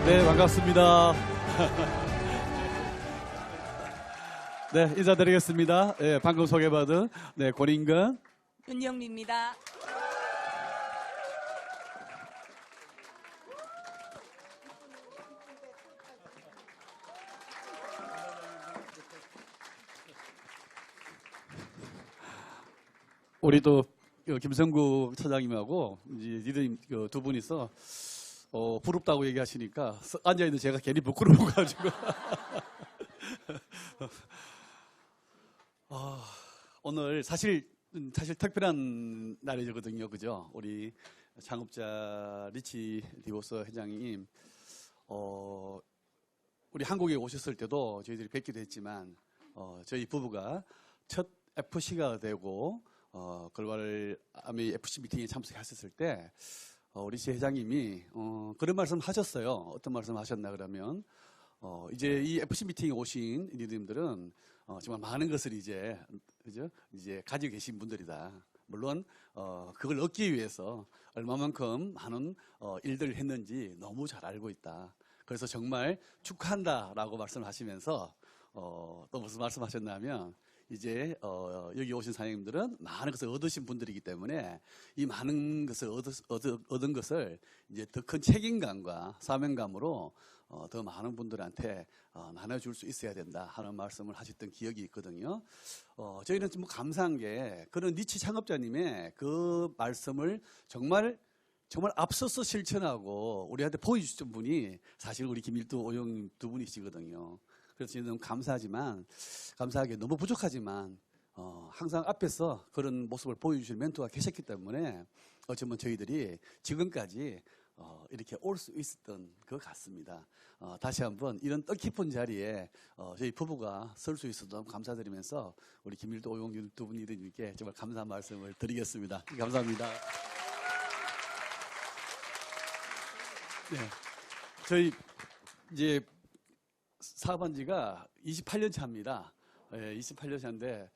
네, 반갑습니다. 네, 인사드리겠습니다. 네, 방금 소개받은 권인근, 윤영미입니다. 우리 또 김성국 처장님하고 이제 니들 두 분이서 부럽다고 얘기하시니까 앉아있는 제가 괜히 부끄러워가지고 오늘 사실 특별한 날이거든요, 그죠? 우리 창업자 리치 디보스 회장님 우리 한국에 오셨을 때도 저희들이 뵙기도 했지만 저희 부부가 첫 FC가 되고 글로벌 아미 FC 미팅에 참석하셨을 때 리치 회장님이 그런 말씀 하셨어요. 어떤 말씀 하셨나 그러면 이제 이 FC 미팅에 오신 리더님들은 정말 많은 것을 이제 가지고 계신 분들이다. 물론 그걸 얻기 위해서 얼마만큼 많은 일들을 했는지 너무 잘 알고 있다. 그래서 정말 축하한다라고 말씀하시면서 또 무슨 말씀하셨냐면 이제 여기 오신 사장님들은 많은 것을 얻으신 분들이기 때문에 이 많은 것을 얻은 것을 이제 더 큰 책임감과 사명감으로 더 많은 분들한테 나눠줄 수 있어야 된다 하는 말씀을 하셨던 기억이 있거든요. 저희는 좀 감사한 게 그런 니치 창업자님의 그 말씀을 정말 앞서서 실천하고 우리한테 보여주신 분이 사실 우리 김일두 오영 두 분이시거든요. 그래서 저희는 감사하게 너무 부족하지만 항상 앞에서 그런 모습을 보여주실 멘토가 계셨기 때문에 어쩌면 저희들이 지금까지 이렇게 올 수 있었던 것 같습니다. 다시 한번 이런 뜻깊은 자리에 저희 부부가 설 수 있어서 너무 감사드리면서 우리 김일두 오용 두 분이들께 정말 감사한 말씀을 드리겠습니다. 감사합니다. 네, 저희 이제 사업한 지가 28년 차입니다. 28년 차인데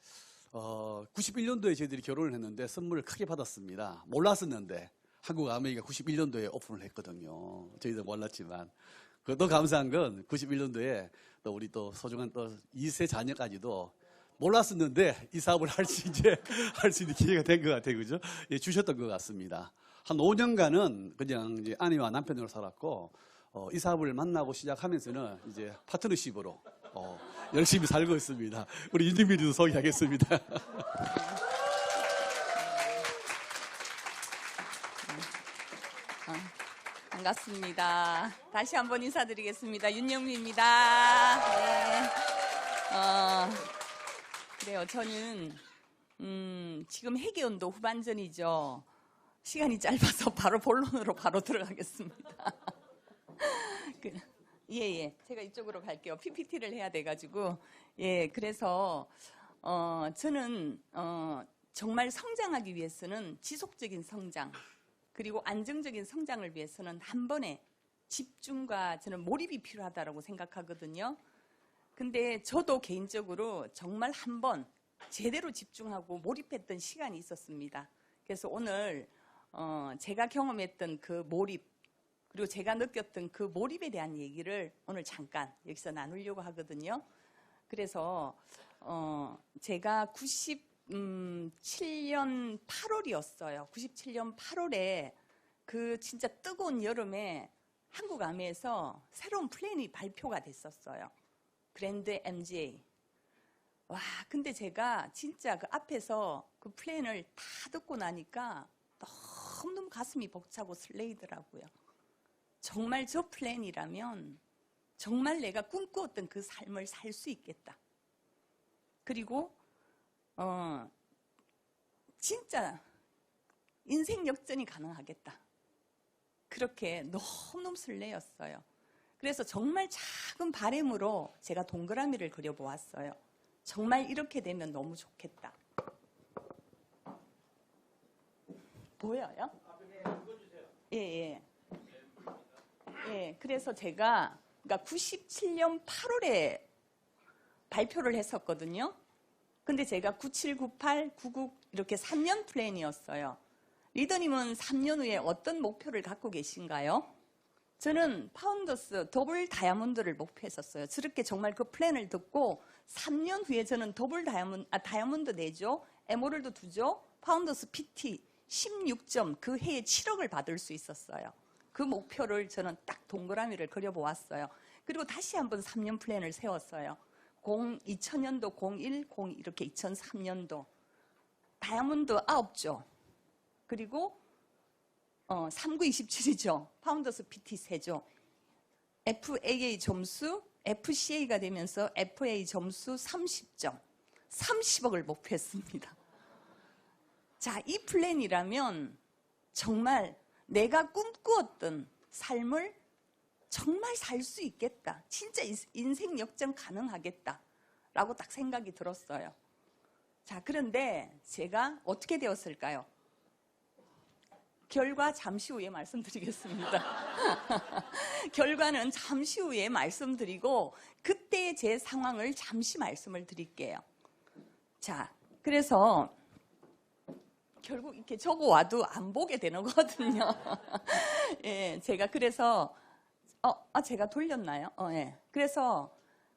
91년도에 저희들이 결혼을 했는데 선물을 크게 받았습니다. 몰랐었는데 한국 아메이가 91년도에 오픈을 했거든요. 저희도 몰랐지만 더 감사한 건 91년도에 또 우리 또 소중한 또 2세 자녀까지도 몰랐었는데 이 사업을 할 수 있는 기회가 된 것 같아요. 그죠? 예, 주셨던 것 같습니다. 한 5년간은 그냥 이제 아내와 남편으로 살았고 이 사업을 만나고 시작하면서는 이제 파트너십으로 열심히 살고 있습니다. 우리 윤정민도 소개하겠습니다. 반갑습니다. 다시 한번 인사드리겠습니다. 윤영미입니다. 네. 그래요. 저는 지금 회계연도 후반전이죠. 시간이 짧아서 바로 본론으로 바로 들어가겠습니다. 예. 제가 이쪽으로 갈게요. PPT를 해야 돼가지고. 예, 그래서, 저는, 정말 성장하기 위해서는 지속적인 성장, 그리고 안정적인 성장을 위해서는 한 번에 집중과 저는 몰입이 필요하다고 생각하거든요. 근데 저도 개인적으로 정말 한 번 제대로 집중하고 몰입했던 시간이 있었습니다. 그래서 오늘, 제가 경험했던 그 몰입, 그리고 제가 느꼈던 그 몰입에 대한 얘기를 오늘 잠깐 여기서 나누려고 하거든요. 그래서 제가 97년 8월이었어요. 97년 8월에 그 진짜 뜨거운 여름에 한국 아미에서 새로운 플랜이 발표가 됐었어요. 그랜드 MJ. 와, 근데 제가 진짜 그 앞에서 그 플랜을 다 듣고 나니까 너무너무 가슴이 벅차고 설레이더라고요. 정말 저 플랜이라면 정말 내가 꿈꾸었던 그 삶을 살 수 있겠다. 그리고 진짜 인생 역전이 가능하겠다. 그렇게 너무너무 설레었어요. 그래서 정말 작은 바람으로 제가 동그라미를 그려보았어요. 정말 이렇게 되면 너무 좋겠다. 보여요? 예. 예, 그래서 제가 그러니까 97년 8월에 발표를 했었거든요. 근데 제가 97, 98, 99 이렇게 3년 플랜이었어요. 리더님은 3년 후에 어떤 목표를 갖고 계신가요? 저는 파운더스 더블 다이아몬드를 목표했었어요. 저렇게 정말 그 플랜을 듣고 3년 후에 저는 더블 다이아몬드 내죠. 에메랄드 2죠. 파운더스 PT 16점 그 해에 7억을 받을 수 있었어요. 그 목표를 저는 딱 동그라미를 그려보았어요. 그리고 다시 한번 3년 플랜을 세웠어요. 2000년도 01, 02 이렇게 2003년도 다이아몬드 9조 그리고 3927이죠. 파운더스 PT 3조. FAA 점수, FCA가 되면서 FA 점수 30점. 30억을 목표했습니다. 자, 이 플랜이라면 정말 내가 꿈꾸었던 삶을 정말 살 수 있겠다. 진짜 인생 역전 가능하겠다. 라고 딱 생각이 들었어요. 자, 그런데 제가 어떻게 되었을까요? 결과 잠시 후에 말씀드리겠습니다. 결과는 잠시 후에 말씀드리고 그때의 제 상황을 잠시 말씀을 드릴게요. 자, 그래서 결국 이렇게 적어와도 안 보게 되는 거거든요. 예, 제가 그래서 제가 돌렸나요? 예. 그래서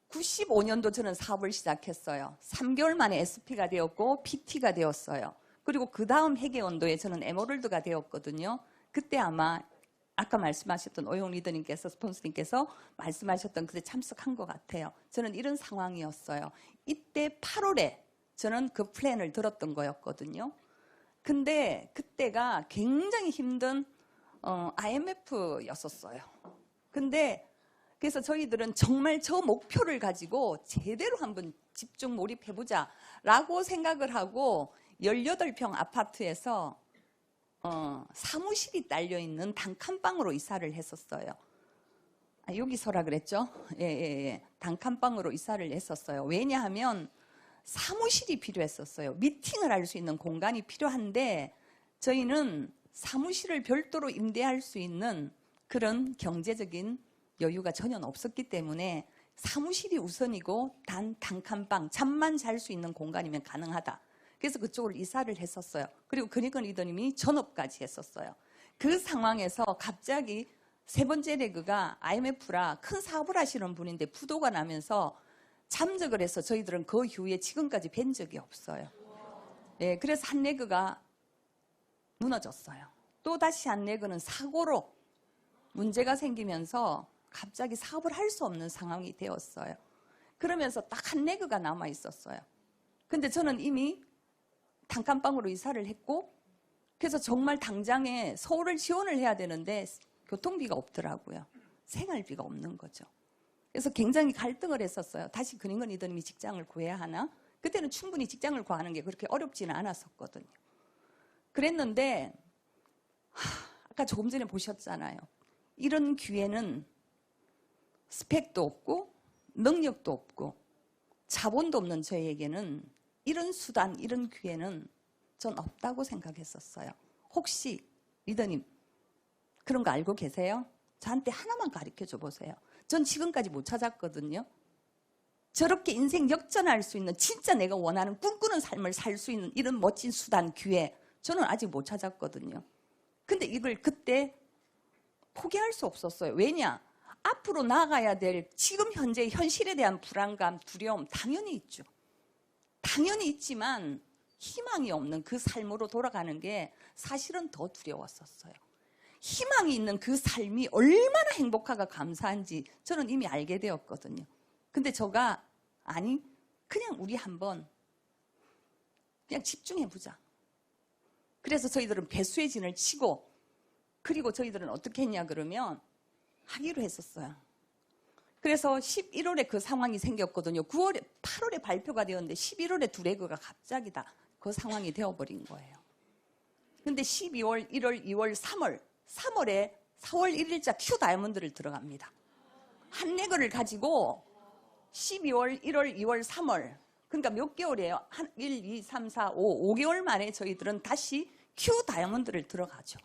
95년도 저는 사업을 시작했어요. 3개월 만에 SP가 되었고 PT가 되었어요. 그리고 그 다음 회계원도에 저는 에메랄드가 되었거든요. 그때 아마 아까 말씀하셨던 오용 리더님께서 스폰서님께서 말씀하셨던 그때 참석한 것 같아요. 저는 이런 상황이었어요. 이때 8월에 저는 그 플랜을 들었던 거였거든요. 근데 그때가 굉장히 힘든 IMF였었어요. 근데 그래서 저희들은 정말 저 목표를 가지고 제대로 한번 집중 몰입해보자 라고 생각을 하고 18평 아파트에서 사무실이 딸려있는 단칸방으로 이사를 했었어요. 여기서라 그랬죠? 예. 단칸방으로 이사를 했었어요. 왜냐하면 사무실이 필요했었어요. 미팅을 할 수 있는 공간이 필요한데 저희는 사무실을 별도로 임대할 수 있는 그런 경제적인 여유가 전혀 없었기 때문에 사무실이 우선이고 단칸방, 잠만 잘 수 있는 공간이면 가능하다. 그래서 그쪽으로 이사를 했었어요. 그리고 그니건 리더님이 전업까지 했었어요. 그 상황에서 갑자기 세 번째 레그가 IMF라 큰 사업을 하시는 분인데 부도가 나면서 잠적을 해서 저희들은 그 이후에 지금까지 뵌 적이 없어요. 네, 그래서 한 레그가 무너졌어요. 또 다시 한 레그는 사고로 문제가 생기면서 갑자기 사업을 할 수 없는 상황이 되었어요. 그러면서 딱 한 레그가 남아 있었어요. 근데 저는 이미 단칸방으로 이사를 했고 그래서 정말 당장에 서울을 지원을 해야 되는데 교통비가 없더라고요. 생활비가 없는 거죠. 그래서 굉장히 갈등을 했었어요. 다시 그니건 리더님이 직장을 구해야 하나? 그때는 충분히 직장을 구하는 게 그렇게 어렵지는 않았었거든요. 그랬는데 아까 조금 전에 보셨잖아요. 이런 기회는 스펙도 없고 능력도 없고 자본도 없는 저에게는 이런 수단, 이런 기회는 전 없다고 생각했었어요. 혹시 리더님 그런 거 알고 계세요? 저한테 하나만 가르쳐줘 보세요. 전 지금까지 못 찾았거든요. 저렇게 인생 역전할 수 있는 진짜 내가 원하는 꿈꾸는 삶을 살 수 있는 이런 멋진 수단, 기회 저는 아직 못 찾았거든요. 근데 이걸 그때 포기할 수 없었어요. 왜냐? 앞으로 나가야 될 지금 현재 현실에 대한 불안감, 두려움 당연히 있죠. 당연히 있지만 희망이 없는 그 삶으로 돌아가는 게 사실은 더 두려웠었어요. 희망이 있는 그 삶이 얼마나 행복하고 감사한지 저는 이미 알게 되었거든요. 근데 저가 아니 그냥 우리 한번 그냥 집중해보자. 그래서 저희들은 배수의 진을 치고 그리고 저희들은 어떻게 했냐 그러면 하기로 했었어요. 그래서 11월에 그 상황이 생겼거든요. 8월에 발표가 되었는데 11월에 두 레그가 갑자기 다 그 상황이 되어버린 거예요. 근데 12월, 1월, 2월, 3월에 4월 1일자 Q 다이아몬드를 들어갑니다. 한 레그를 가지고 12월, 1월, 2월, 3월 그러니까 몇 개월이에요? 1, 2, 3, 4, 5개월 만에 저희들은 다시 Q 다이아몬드를 들어가죠.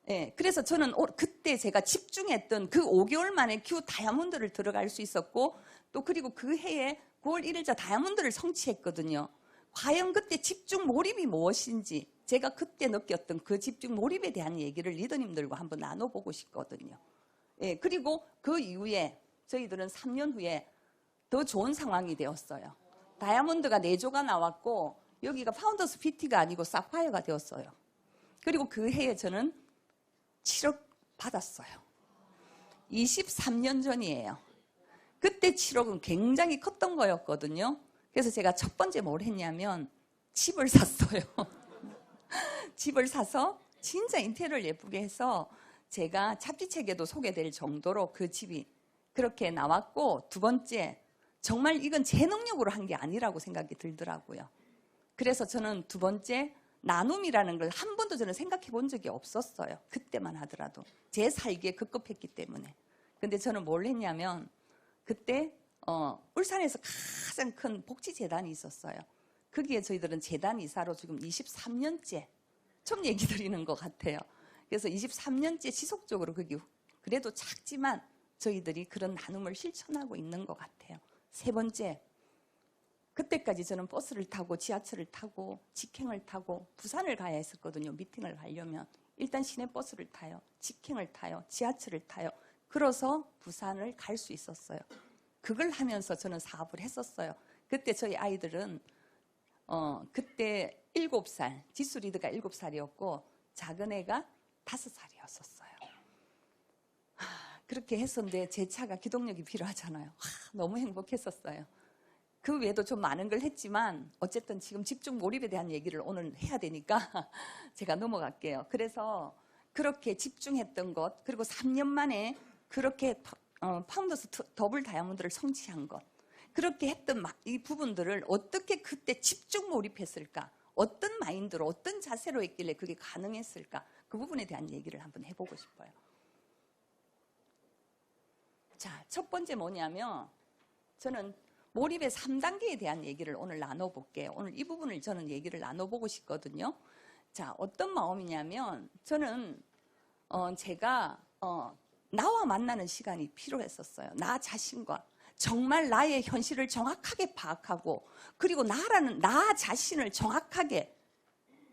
예, 그래서 저는 그때 제가 집중했던 그 5개월 만에 Q 다이아몬드를 들어갈 수 있었고 또 그리고 그 해에 9월 1일자 다이아몬드를 성취했거든요. 과연 그때 집중 몰입이 무엇인지 제가 그때 느꼈던 그 집중 몰입에 대한 얘기를 리더님들과 한번 나눠보고 싶거든요. 예, 그리고 그 이후에 저희들은 3년 후에 더 좋은 상황이 되었어요. 다이아몬드가 4조가 나왔고 여기가 파운더스 PT가 아니고 사파이어가 되었어요. 그리고 그 해에 저는 7억 받았어요. 23년 전이에요. 그때 7억은 굉장히 컸던 거였거든요. 그래서 제가 첫 번째 뭘 했냐면 집을 샀어요. 집을 사서 진짜 인테리어를 예쁘게 해서 제가 잡지책에도 소개될 정도로 그 집이 그렇게 나왔고, 두 번째, 정말 이건 제 능력으로 한 게 아니라고 생각이 들더라고요. 그래서 저는 두 번째, 나눔이라는 걸 한 번도 저는 생각해 본 적이 없었어요. 그때만 하더라도. 제 살기에 급급했기 때문에. 근데 저는 뭘 했냐면, 그때 울산에서 가장 큰 복지재단이 있었어요. 거기에 저희들은 재단 이사로 지금 23년째 좀 얘기 드리는 것 같아요. 그래서 23년째 지속적으로 거기 그래도 작지만 저희들이 그런 나눔을 실천하고 있는 것 같아요. 세 번째, 그때까지 저는 버스를 타고 지하철을 타고 직행을 타고 부산을 가야 했었거든요. 미팅을 가려면 일단 시내버스를 타요. 직행을 타요. 지하철을 타요. 그래서 부산을 갈 수 있었어요. 그걸 하면서 저는 사업을 했었어요. 그때 저희 아이들은 그때 7살, 지수 리드가 7살이었고 작은 애가 5살이었었어요. 그렇게 했었는데 제 차가 기동력이 필요하잖아요. 너무 행복했었어요. 그 외에도 좀 많은 걸 했지만 어쨌든 지금 집중 몰입에 대한 얘기를 오늘 해야 되니까 제가 넘어갈게요. 그래서 그렇게 집중했던 것, 그리고 3년 만에 그렇게 파운더스 더블 다이아몬드를 성취한 것, 그렇게 했던 이 부분들을 어떻게 그때 집중 몰입했을까, 어떤 마인드로 어떤 자세로 했길래 그게 가능했을까, 그 부분에 대한 얘기를 한번 해보고 싶어요. 자, 첫 번째 뭐냐면 저는 몰입의 3단계에 대한 얘기를 오늘 나눠볼게요. 오늘 이 부분을 저는 얘기를 나눠보고 싶거든요. 자, 어떤 마음이냐면 저는 제가 나와 만나는 시간이 필요했었어요. 나 자신과 정말 나의 현실을 정확하게 파악하고, 그리고 나 자신을 정확하게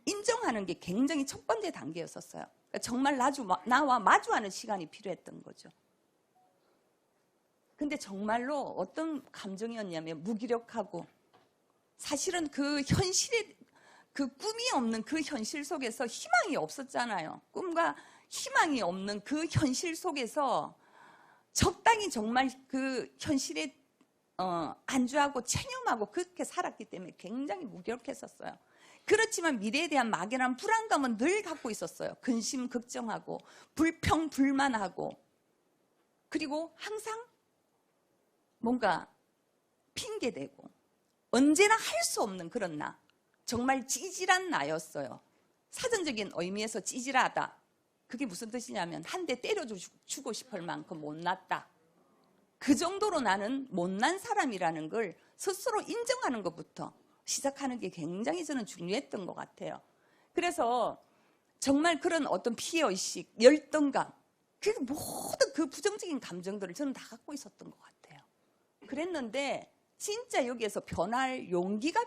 인정하는 게 굉장히 첫 번째 단계였었어요. 그러니까 정말 나와 마주하는 시간이 필요했던 거죠. 근데 정말로 어떤 감정이었냐면 무기력하고, 사실은 그 현실에 그 꿈이 없는 그 현실 속에서 희망이 없었잖아요. 꿈과 희망이 없는 그 현실 속에서 적당히 정말 그 현실에 안주하고 체념하고 그렇게 살았기 때문에 굉장히 무기력했었어요. 그렇지만 미래에 대한 막연한 불안감은 늘 갖고 있었어요. 근심 걱정하고 불평 불만하고, 그리고 항상 뭔가 핑계대고 언제나 할 수 없는 그런 나, 정말 찌질한 나였어요. 사전적인 의미에서 찌질하다, 그게 무슨 뜻이냐면 한 대 때려주고 싶을 만큼 못났다. 그 정도로 나는 못난 사람이라는 걸 스스로 인정하는 것부터 시작하는 게 굉장히 저는 중요했던 것 같아요. 그래서 정말 그런 어떤 피해의식, 열등감, 그 모든 그 부정적인 감정들을 저는 다 갖고 있었던 것 같아요. 그랬는데 진짜 여기에서 변할 용기가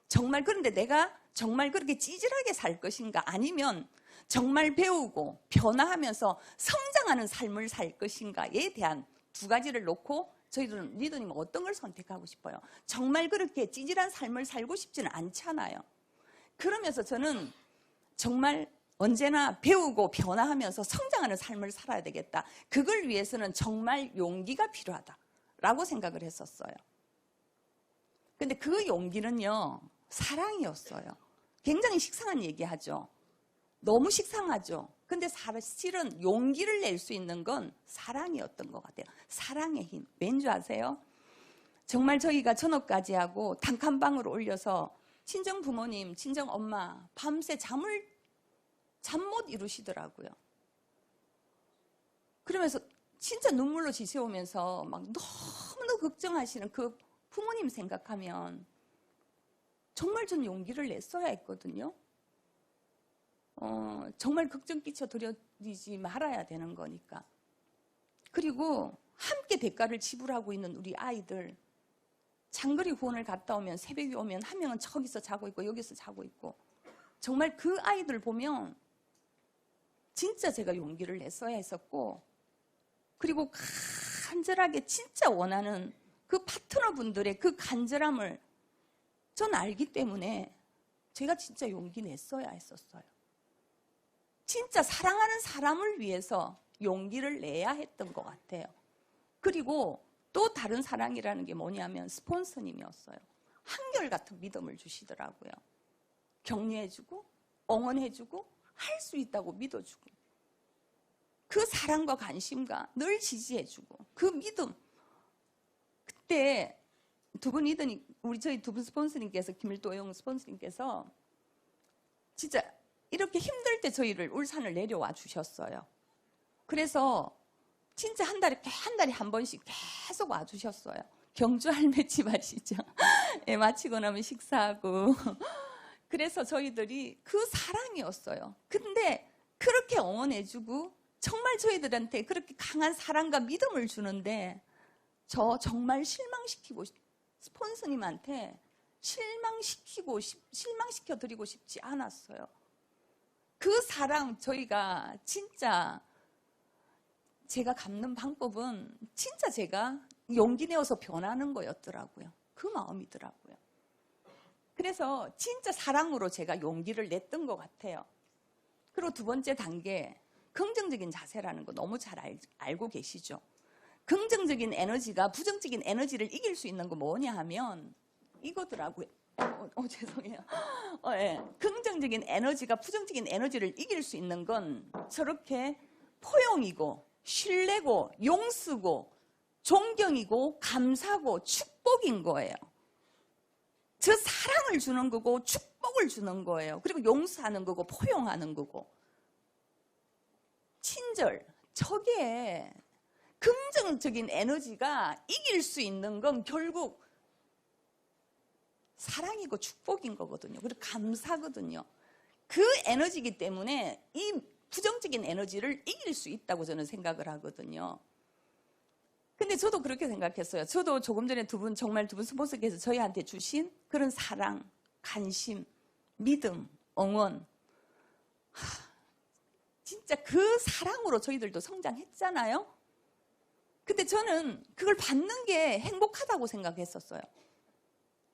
정말, 그런데 내가 정말 그렇게 찌질하게 살 것인가, 아니면 정말 배우고 변화하면서 성장하는 삶을 살 것인가에 대한 두 가지를 놓고 저희들은 리더님은 어떤 걸 선택하고 싶어요? 정말 그렇게 찌질한 삶을 살고 싶지는 않잖아요. 그러면서 저는 정말 언제나 배우고 변화하면서 성장하는 삶을 살아야 되겠다. 그걸 위해서는 정말 용기가 필요하다라고 생각을 했었어요. 근데 그 용기는요, 사랑이었어요. 굉장히 식상한 얘기하죠. 너무 식상하죠. 근데 사실은 용기를 낼 수 있는 건 사랑이었던 것 같아요. 사랑의 힘. 왠지 아세요? 정말 저희가 전업까지 하고 단칸방으로 올려서 친정 부모님, 친정 엄마 밤새 잠 못 이루시더라고요. 그러면서 진짜 눈물로 지새우면서 막 너무나 걱정하시는 그 부모님 생각하면 정말 전 용기를 냈어야 했거든요. 정말 걱정 끼쳐 드리지 말아야 되는 거니까. 그리고 함께 대가를 지불하고 있는 우리 아이들, 장거리 후원을 갔다 오면 새벽에 오면 한 명은 저기서 자고 있고 여기서 자고 있고, 정말 그 아이들 보면 진짜 제가 용기를 냈어야 했었고, 그리고 그리고 간절하게 진짜 원하는 그 파트너분들의 그 간절함을 전 알기 때문에 제가 진짜 용기 냈어야 했었어요. 진짜 사랑하는 사람을 위해서 용기를 내야 했던 것 같아요. 그리고 또 다른 사랑이라는 게 뭐냐면 스폰서님이었어요. 한결같은 믿음을 주시더라고요. 격려해주고 응원해주고 할 수 있다고 믿어주고 그 사랑과 관심과 늘 지지해주고 그 믿음. 그때 두 분이더니 저희 두 분 스폰서님께서 김일도영 스폰서님께서 진짜 이렇게 힘들 때 저희를 울산을 내려와 주셨어요. 그래서 진짜 한 달에 한 번씩 계속 와 주셨어요. 경주 할매집 아시죠? 예, 마치고 나면 식사하고. 그래서 저희들이 그 사랑이었어요. 근데 그렇게 응원해주고 정말 저희들한테 그렇게 강한 사랑과 믿음을 주는데 저 정말 스폰서님한테 실망시켜드리고 싶지 않았어요. 그 사랑 저희가 진짜 제가 갚는 방법은 진짜 제가 용기 내어서 변하는 거였더라고요. 그 마음이더라고요. 그래서 진짜 사랑으로 제가 용기를 냈던 것 같아요. 그리고 두 번째 단계, 긍정적인 자세라는 거 너무 잘 알고 계시죠? 긍정적인 에너지가 부정적인 에너지를 이길 수 있는 거 뭐냐 하면 이거더라고요. 죄송해요. 예. 긍정적인 에너지가 부정적인 에너지를 이길 수 있는 건 저렇게 포용이고 신뢰고 용쓰고 존경이고 감사고 축복인 거예요. 저 사랑을 주는 거고 축복을 주는 거예요. 그리고 용서하는 거고 포용하는 거고 친절. 저게 긍정적인 에너지가 이길 수 있는 건 결국 사랑이고 축복인 거거든요. 그리고 감사거든요. 그 에너지이기 때문에 이 부정적인 에너지를 이길 수 있다고 저는 생각을 하거든요. 근데 저도 그렇게 생각했어요. 저도 조금 전에 정말 두 분 스폰서께서 저희한테 주신 그런 사랑, 관심, 믿음, 응원. 진짜 그 사랑으로 저희들도 성장했잖아요. 근데 저는 그걸 받는 게 행복하다고 생각했었어요.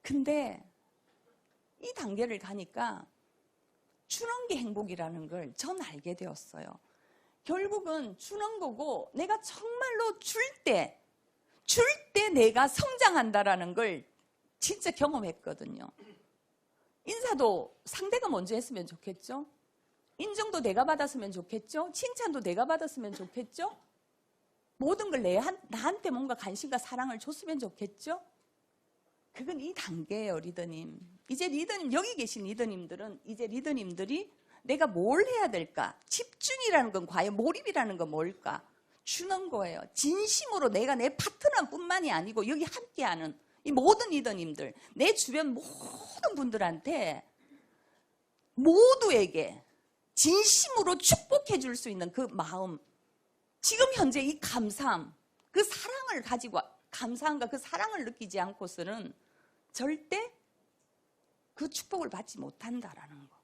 근데 이 단계를 가니까 주는 게 행복이라는 걸 전 알게 되었어요. 결국은 주는 거고 내가 정말로 줄 때 내가 성장한다라는 걸 진짜 경험했거든요. 인사도 상대가 먼저 했으면 좋겠죠? 인정도 내가 받았으면 좋겠죠? 칭찬도 내가 받았으면 좋겠죠? 모든 걸 나한테 뭔가 관심과 사랑을 줬으면 좋겠죠? 그건 이 단계예요, 리더님. 이제 여기 계신 리더님들은 이제 리더님들이 내가 뭘 해야 될까? 집중이라는 건 과연 몰입이라는 건 뭘까? 주는 거예요. 진심으로 내가 내 파트너뿐만이 아니고 여기 함께하는 이 모든 리더님들, 내 주변 모든 분들한테 모두에게 진심으로 축복해 줄 수 있는 그 마음, 지금 현재 이 감사함, 그 사랑을 가지고 감사함과 그 사랑을 느끼지 않고서는 절대 그 축복을 받지 못한다라는 거.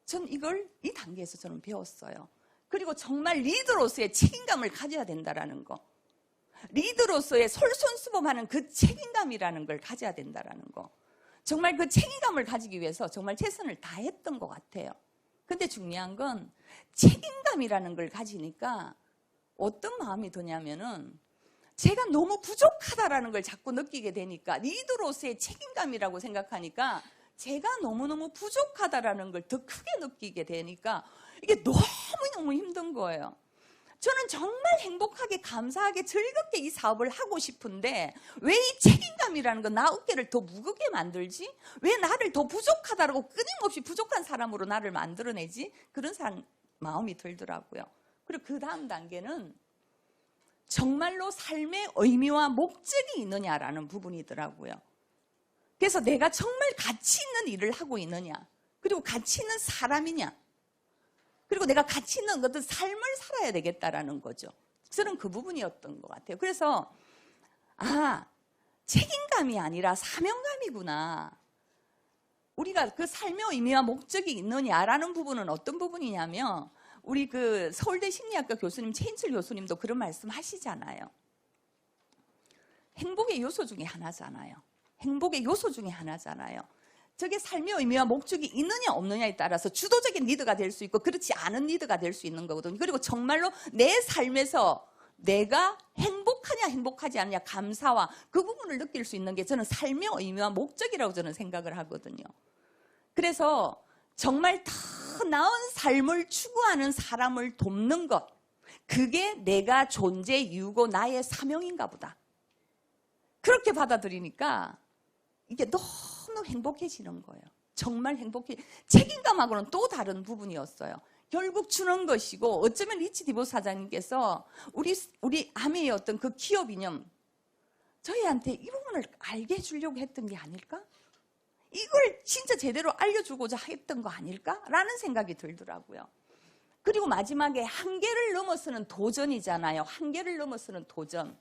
전 이걸 이 단계에서 저는 배웠어요. 그리고 정말 리더로서의 책임감을 가져야 된다라는 거. 리더로서의 솔선수범하는 그 책임감이라는 걸 가져야 된다라는 거. 정말 그 책임감을 가지기 위해서 정말 최선을 다했던 것 같아요. 근데 중요한 건 책임감이라는 걸 가지니까 어떤 마음이 드냐면은 제가 너무 부족하다라는 걸 자꾸 느끼게 되니까 리더로서의 책임감이라고 생각하니까 제가 너무너무 부족하다라는 걸 더 크게 느끼게 되니까 이게 너무너무 힘든 거예요. 저는 정말 행복하게 감사하게 즐겁게 이 사업을 하고 싶은데 왜 이 책임감이라는 건 나 어깨를 더 무겁게 만들지? 왜 나를 더 부족하다라고 끊임없이 부족한 사람으로 나를 만들어내지? 그런 마음이 들더라고요. 그리고 그 다음 단계는 정말로 삶의 의미와 목적이 있느냐라는 부분이더라고요. 그래서 내가 정말 가치 있는 일을 하고 있느냐, 그리고 가치 있는 사람이냐, 그리고 내가 가치 있는 어떤 삶을 살아야 되겠다라는 거죠. 저는 그 부분이었던 것 같아요. 그래서 책임감이 아니라 사명감이구나. 우리가 그 삶의 의미와 목적이 있느냐라는 부분은 어떤 부분이냐면 우리 그 서울대 심리학과 교수님 최인철 교수님도 그런 말씀 하시잖아요. 행복의 요소 중에 하나잖아요. 행복의 요소 중에 하나잖아요. 저게 삶의 의미와 목적이 있느냐 없느냐에 따라서 주도적인 리더가 될 수 있고 그렇지 않은 리더가 될 수 있는 거거든요. 그리고 정말로 내 삶에서 내가 행복하냐 행복하지 않느냐 감사와 그 부분을 느낄 수 있는 게 저는 삶의 의미와 목적이라고 저는 생각을 하거든요. 그래서 정말 더 나은 삶을 추구하는 사람을 돕는 것, 그게 내가 존재 이유고 나의 사명인가 보다. 그렇게 받아들이니까 이게 너무 행복해지는 거예요. 정말 행복해. 책임감하고는 또 다른 부분이었어요. 결국 주는 것이고, 어쩌면 리치 디보 사장님께서 우리 아미의 어떤 그 기업 이념, 저희한테 이 부분을 알게 해주려고 했던 게 아닐까? 이걸 진짜 제대로 알려주고자 했던 거 아닐까라는 생각이 들더라고요. 그리고 마지막에 한계를 넘어서는 도전이잖아요. 한계를 넘어서는 도전.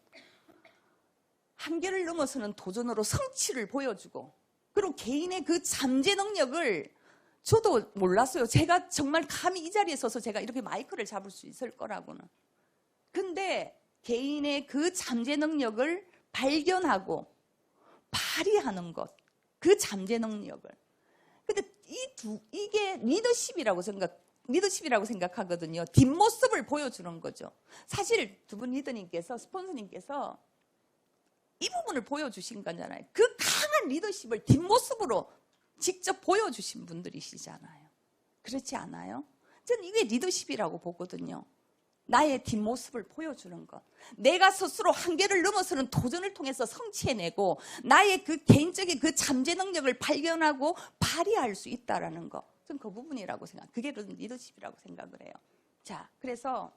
한계를 넘어서는 도전으로 성취를 보여주고, 그리고 개인의 그 잠재 능력을 저도 몰랐어요. 제가 정말 감히 이 자리에 서서 제가 이렇게 마이크를 잡을 수 있을 거라고는. 근데 개인의 그 잠재 능력을 발견하고 발휘하는 것, 그 잠재 능력을. 근데 이게 리더십이라고 생각하거든요. 뒷모습을 보여주는 거죠. 사실 두 분 리더님께서, 스폰서님께서 이 부분을 보여주신 거잖아요. 그 강한 리더십을 뒷모습으로 직접 보여주신 분들이시잖아요. 그렇지 않아요? 저는 이게 리더십이라고 보거든요. 나의 뒷모습을 보여주는 것. 내가 스스로 한계를 넘어서는 도전을 통해서 성취해내고 나의 그 개인적인 그 잠재 능력을 발견하고 발휘할 수 있다는 것. 저는 그 부분이라고 그게 리더십이라고 생각을 해요. 자, 그래서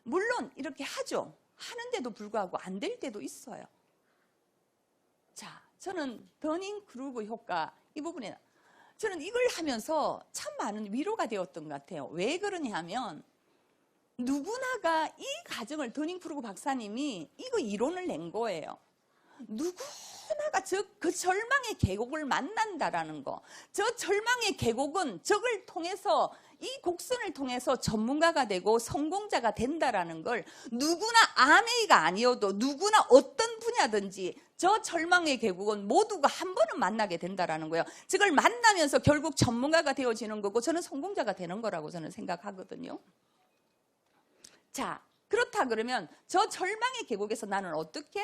물론 이렇게 하죠. 하는데도 불구하고 안 될 때도 있어요. 자, 저는 더닝크루그 효과 이 부분에 저는 이걸 하면서 참 많은 위로가 되었던 것 같아요. 왜 그러냐 하면 누구나가 이 과정을 더닝크루그 박사님이 이거 이론을 낸 거예요. 누구나가 그 절망의 계곡을 만난다라는 거. 저 절망의 계곡은 저걸 통해서 이 곡선을 통해서 전문가가 되고 성공자가 된다라는 걸 누구나 아메이가 아니어도 누구나 어떤 분야든지 저 절망의 계곡은 모두가 한 번은 만나게 된다라는 거예요. 저걸 만나면서 결국 전문가가 되어지는 거고 저는 성공자가 되는 거라고 저는 생각하거든요. 자, 그렇다 그러면 저 절망의 계곡에서 나는 어떻게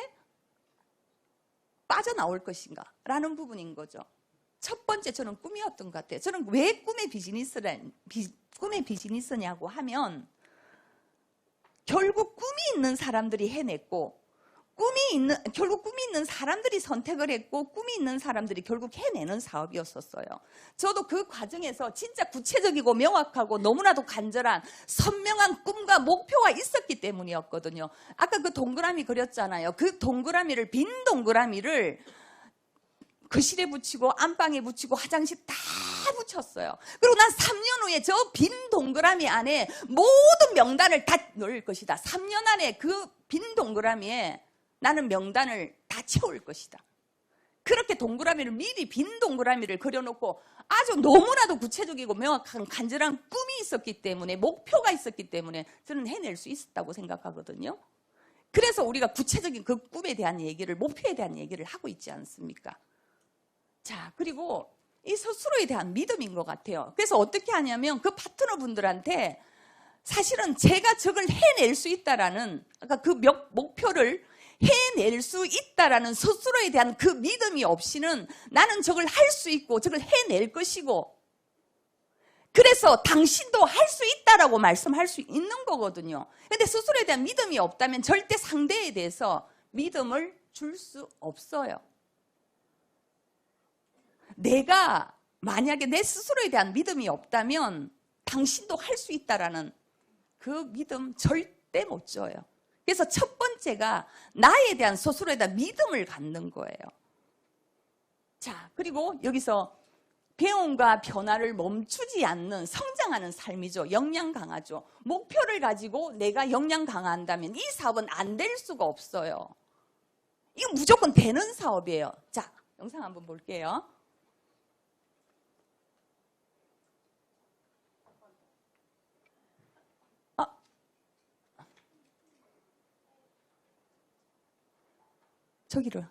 빠져나올 것인가 라는 부분인 거죠. 첫 번째 저는 꿈이었던 것 같아요. 저는 왜 꿈의 비즈니스냐고 하면 결국 꿈이 있는 사람들이 해냈고 결국 꿈이 있는 사람들이 선택을 했고 꿈이 있는 사람들이 결국 해내는 사업이었었어요. 저도 그 과정에서 진짜 구체적이고 명확하고 너무나도 간절한 선명한 꿈과 목표가 있었기 때문이었거든요. 아까 그 동그라미 그렸잖아요. 그 동그라미를 빈 동그라미를 거실에 붙이고 안방에 붙이고 화장실 다 붙였어요. 그리고 난 3년 후에 저 빈 동그라미 안에 모든 명단을 다 넣을 것이다. 3년 안에 그 빈 동그라미에 나는 명단을 다 채울 것이다. 그렇게 동그라미를 미리 빈 동그라미를 그려놓고 아주 너무나도 구체적이고 명확한 간절한 꿈이 있었기 때문에 목표가 있었기 때문에 저는 해낼 수 있었다고 생각하거든요. 그래서 우리가 구체적인 그 꿈에 대한 얘기를 목표에 대한 얘기를 하고 있지 않습니까? 자, 그리고 이 스스로에 대한 믿음인 것 같아요. 그래서 어떻게 하냐면 그 파트너분들한테 사실은 제가 저걸 해낼 수 있다라는 아까 그 목표를 해낼 수 있다라는 스스로에 대한 그 믿음이 없이는 나는 저걸 할 수 있고 저걸 해낼 것이고 그래서 당신도 할 수 있다라고 말씀할 수 있는 거거든요. 그런데 스스로에 대한 믿음이 없다면 절대 상대에 대해서 믿음을 줄 수 없어요. 내가 만약에 내 스스로에 대한 믿음이 없다면 당신도 할 수 있다라는 그 믿음 절대 못 줘요. 그래서 첫 번째가 나에 대한 스스로에 대한 믿음을 갖는 거예요. 자, 그리고 여기서 배움과 변화를 멈추지 않는 성장하는 삶이죠. 역량 강하죠. 목표를 가지고 내가 역량 강한다면 이 사업은 안 될 수가 없어요. 이거 무조건 되는 사업이에요. 자, 영상 한번 볼게요. 저기로.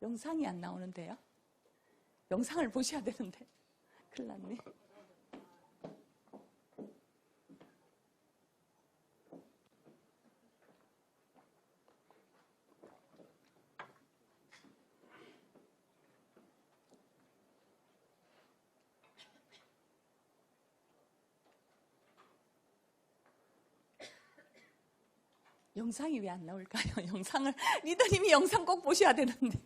영상이 안 나오는데요? 영상을 보셔야 되는데. 큰일 났네. 영상이 왜 안 나올까요? 영상을 리더님이 영상 꼭 보셔야 되는데.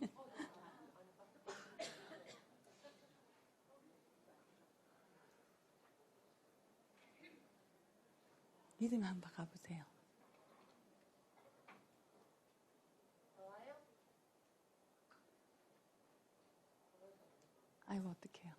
리더님 한번 가보세요. 아이고 어떡해요.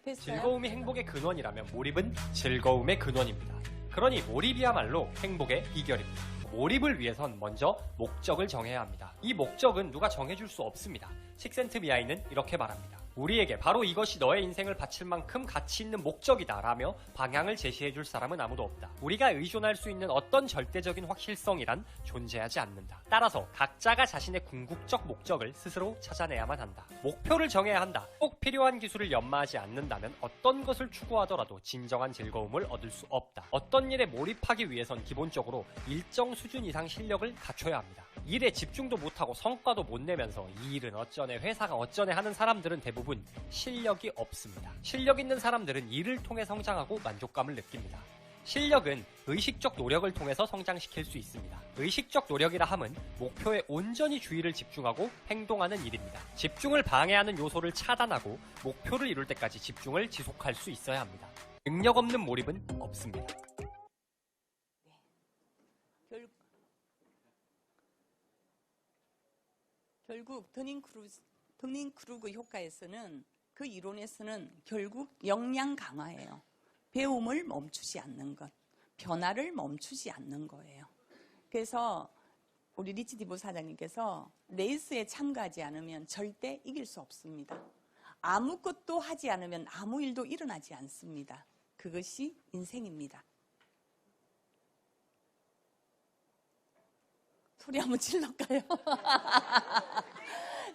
됐어요? 즐거움이 행복의 근원이라면 몰입은 즐거움의 근원입니다. 그러니 몰입이야말로 행복의 비결입니다. 몰입을 위해선 먼저 목적을 정해야 합니다. 이 목적은 누가 정해줄 수 없습니다. 식센트미아이는 이렇게 말합니다. 우리에게 바로 이것이 너의 인생을 바칠 만큼 가치 있는 목적이다 라며 방향을 제시해줄 사람은 아무도 없다. 우리가 의존할 수 있는 어떤 절대적인 확실성이란 존재하지 않는다. 따라서 각자가 자신의 궁극적 목적을 스스로 찾아내야만 한다. 목표를 정해야 한다. 꼭 필요한 기술을 연마하지 않는다면 어떤 것을 추구하더라도 진정한 즐거움을 얻을 수 없다. 어떤 일에 몰입하기 위해선 기본적으로 일정 수준 이상 실력을 갖춰야 합니다. 일에 집중도 못하고 성과도 못 내면서 이 일은 어쩌네 회사가 어쩌네 하는 사람들은 대부분 실력이 없습니다. 실력 있는 사람들은 일을 통해 성장하고 만족감을 느낍니다. 실력은 의식적 노력을 통해서 성장시킬 수 있습니다. 의식적 노력이라 함은 목표에 온전히 주의를 집중하고 행동하는 일입니다. 집중을 방해하는 요소를 차단하고 목표를 이룰 때까지 집중을 지속할 수 있어야 합니다. 능력 없는 몰입은 없습니다. 결국 더닝크루그 효과에서는 그 이론에서는 결국 역량 강화예요. 배움을 멈추지 않는 것, 변화를 멈추지 않는 거예요. 그래서 우리 리치디 부사장님께서 레이스에 참가하지 않으면 절대 이길 수 없습니다. 아무것도 하지 않으면 아무 일도 일어나지 않습니다. 그것이 인생입니다. 소리 한번 질러볼까요?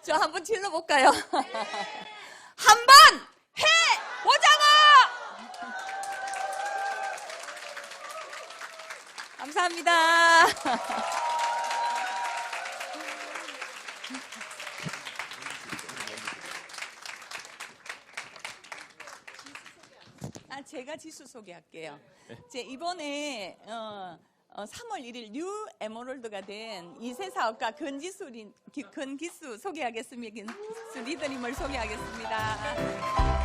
저 한번 질러볼까요? 한번 해보자고! 감사합니다. 제가 지수 소개할게요. 이번에 3월 1일 뉴 에메랄드가 된 2세 사업가 건기수 소개하겠습니다. 건기수 리더님을 소개하겠습니다.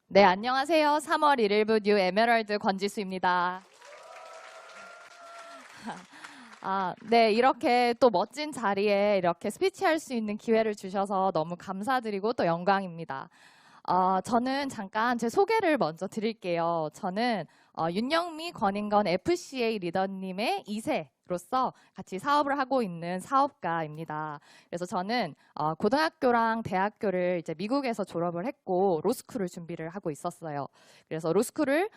네, 안녕하세요. 3월 1일부 뉴 에메랄드 권지수입니다. 네, 이렇게 또 멋진 자리에 이렇게 스피치할 수 있는 기회를 주셔서 너무 감사드리고 또 영광입니다. 저는 잠깐 제 소개를 먼저 드릴게요. 저는 윤영미 권인건 FCA 리더님의 2세로서 같이 사업을 하고 있는 사업가입니다. 그래서 저는 고등학교랑 대학교를 이제 미국에서 졸업을 했고 로스쿨을 준비를 하고 있었어요. 그래서 로스쿨을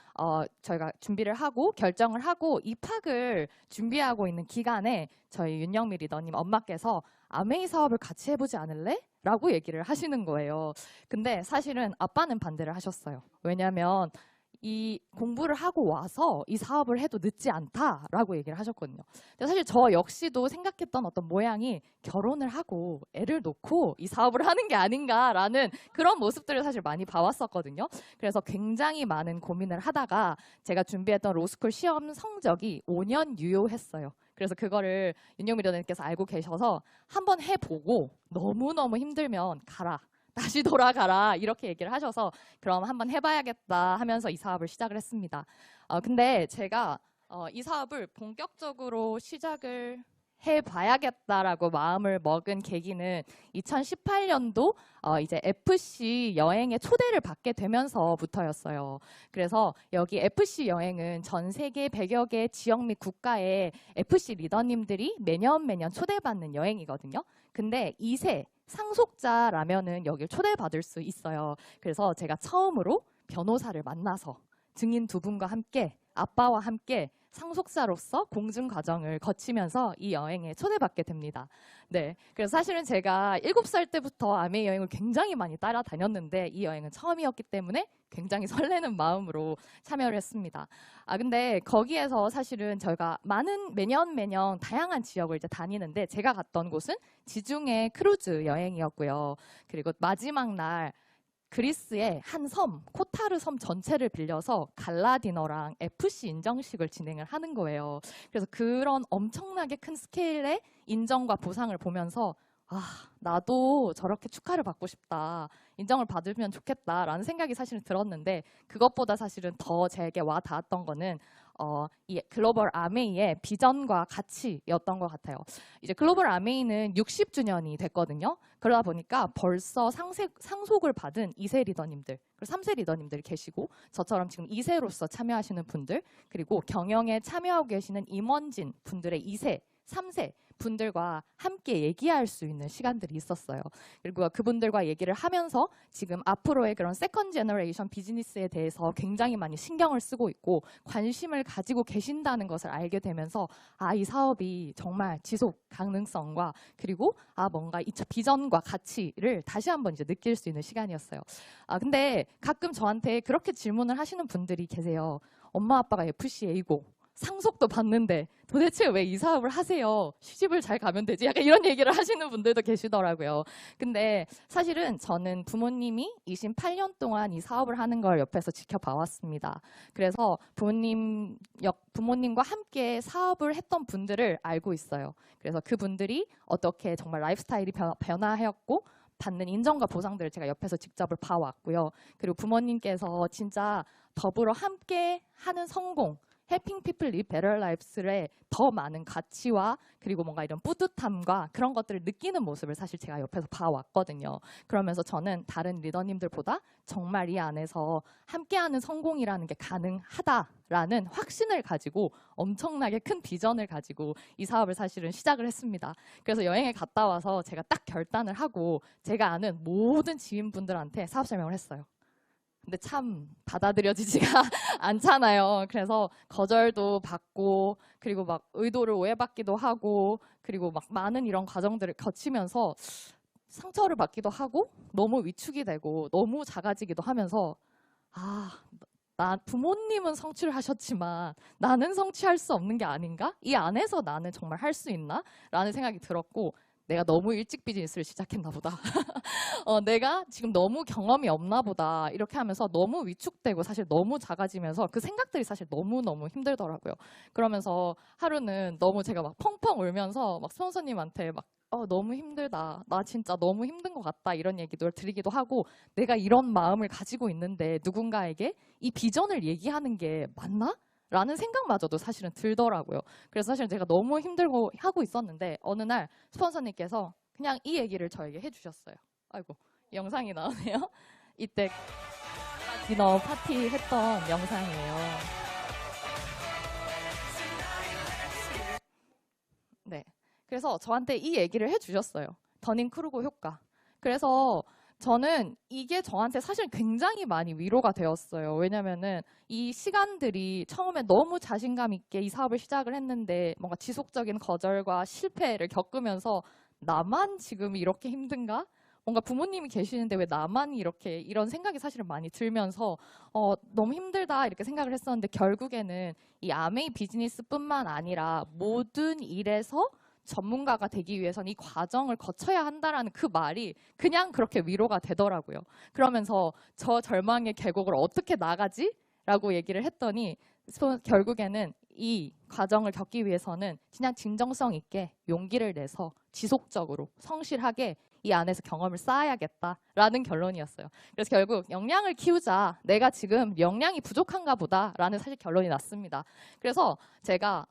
저희가 준비를 하고 결정을 하고 입학을 준비하고 있는 기간에 저희 윤영미 리더님 엄마께서 아메이 사업을 같이 해보지 않을래? 라고 얘기를 하시는 거예요. 근데 사실은 아빠는 반대를 하셨어요. 왜냐하면 이 공부를 하고 와서 이 사업을 해도 늦지 않다라고 얘기를 하셨거든요. 근데 사실 저 역시도 생각했던 어떤 모양이 결혼을 하고 애를 놓고 이 사업을 하는 게 아닌가라는 그런 모습들을 사실 많이 봐왔었거든요. 그래서 굉장히 많은 고민을 하다가 제가 준비했던 로스쿨 시험 성적이 5년 유효했어요. 그래서 그거를 윤영미 리더님께서 알고 계셔서 한번 해보고 너무너무 힘들면 가라. 다시 돌아가라 이렇게 얘기를 하셔서 그럼 한번 해봐야겠다 하면서 이 사업을 시작을 했습니다. 근데 제가 이 사업을 본격적으로 시작을 해봐야겠다라고 마음을 먹은 계기는 2018년도 이제 FC 여행의 초대를 받게 되면서부터였어요. 그래서 여기 FC 여행은 전 세계 100여 개 지역 및 국가의 FC 리더님들이 매년 초대받는 여행이거든요. 근데 2세 상속자라면은 여길 초대받을 수 있어요. 그래서 제가 처음으로 변호사를 만나서 증인 두 분과 함께 아빠와 함께 상속사로서 공증 과정을 거치면서 이 여행에 초대받게 됩니다. 네, 그래서 사실은 제가 7살 때부터 아메이 여행을 굉장히 많이 따라다녔는데 이 여행은 처음이었기 때문에 굉장히 설레는 마음으로 참여를 했습니다. 근데 거기에서 사실은 저희가 매년 다양한 지역을 이제 다니는데 제가 갔던 곳은 지중해 크루즈 여행이었고요. 그리고 마지막 날 그리스의 한 섬, 코타르 섬 전체를 빌려서 갈라 디너랑 FC 인정식을 진행을 하는 거예요. 그래서 그런 엄청나게 큰 스케일의 인정과 보상을 보면서 나도 저렇게 축하를 받고 싶다. 인정을 받으면 좋겠다라는 생각이 사실은 들었는데 그것보다 사실은 더 제게 와 닿았던 거는 이 글로벌 아메이의 비전과 가치였던 것 같아요. 이제 글로벌 아메이는 60주년이 됐거든요. 그러다 보니까 벌써 상속을 받은 2세 리더님들, 그리고 3세 리더님들이 계시고 저처럼 지금 2세로서 참여하시는 분들, 그리고 경영에 참여하고 계시는 임원진 분들의 2세, 3세 분들과 함께 얘기할 수 있는 시간들이 있었어요. 그리고 그분들과 얘기를 하면서 지금 앞으로의 그런 세컨 제너레이션 비즈니스에 대해서 굉장히 많이 신경을 쓰고 있고 관심을 가지고 계신다는 것을 알게 되면서 이 사업이 정말 지속 가능성과 그리고 뭔가 이 비전과 가치를 다시 한번 이제 느낄 수 있는 시간이었어요. 근데 가끔 저한테 그렇게 질문을 하시는 분들이 계세요. 엄마 아빠가 FCA고 상속도 받는데 도대체 왜 이 사업을 하세요? 시집을 잘 가면 되지? 약간 이런 얘기를 하시는 분들도 계시더라고요. 근데 사실은 저는 부모님이 28년 동안 이 사업을 하는 걸 옆에서 지켜봐왔습니다. 그래서 부모님과 함께 사업을 했던 분들을 알고 있어요. 그래서 그분들이 어떻게 정말 라이프스타일이 변화하였고 받는 인정과 보상들을 제가 옆에서 직접 봐왔고요. 그리고 부모님께서 진짜 더불어 함께 하는 성공, Helping People Live Better Lives의 더 많은 가치와 그리고 뭔가 이런 뿌듯함과 그런 것들을 느끼는 모습을 사실 제가 옆에서 봐왔거든요. 그러면서 저는 다른 리더님들보다 정말 이 안에서 함께하는 성공이라는 게 가능하다라는 확신을 가지고 엄청나게 큰 비전을 가지고 이 사업을 사실은 시작을 했습니다. 그래서 여행에 갔다 와서 제가 딱 결단을 하고 제가 아는 모든 지인분들한테 사업 설명을 했어요. 근데 참 받아들여지지가 않잖아요. 그래서 거절도 받고 그리고 막 의도를 오해받기도 하고 그리고 막 많은 이런 과정들을 거치면서 상처를 받기도 하고 너무 위축이 되고 너무 작아지기도 하면서 부모님은 성취를 하셨지만 나는 성취할 수 없는 게 아닌가? 이 안에서 나는 정말 할 수 있나? 라는 생각이 들었고 내가 너무 일찍 비즈니스를 시작했나 보다. 내가 지금 너무 경험이 없나 보다. 이렇게 하면서 너무 위축되고 사실 너무 작아지면서 그 생각들이 사실 너무너무 힘들더라고요. 그러면서 하루는 너무 제가 막 펑펑 울면서 막 스폰서님한테 막 너무 힘들다. 나 진짜 너무 힘든 것 같다. 이런 얘기도 드리기도 하고 내가 이런 마음을 가지고 있는데 누군가에게 이 비전을 얘기하는 게 맞나? 라는 생각마저도 사실은 들더라고요. 그래서 사실 제가 너무 힘들고 하고 있었는데 어느 날 스폰서님께서 그냥 이 얘기를 저에게 해주셨어요. 아이고, 영상이 나오네요. 이때 디너 파티 했던 영상이에요. 네, 그래서 저한테 이 얘기를 해주셨어요. 더닝크루거 효과. 그래서 저는 이게 저한테 사실 굉장히 많이 위로가 되었어요. 왜냐면은 이 시간들이 처음에 너무 자신감 있게 이 사업을 시작을 했는데 뭔가 지속적인 거절과 실패를 겪으면서 나만 지금 이렇게 힘든가? 뭔가 부모님이 계시는데 왜 나만 이렇게 이런 생각이 사실은 많이 들면서 너무 힘들다 이렇게 생각을 했었는데 결국에는 이 아메이 비즈니스뿐만 아니라 모든 일에서 전문가가 되기 위해서는 이 과정을 거쳐야 한다라는 그 말이 그냥 그렇게 위로가 되더라고요. 그러면서 저 절망의 계곡을 어떻게 나가지? 라고 얘기를 했더니 결국에는 이 과정을 겪기 위해서는 그냥 진정성 있게 용기를 내서 지속적으로 성실하게 이 안에서 경험을 쌓아야겠다라는 결론이었어요. 그래서 결국 역량을 키우자. 내가 지금 역량이 부족한가 보다라는 사실 결론이 났습니다. 그래서 제가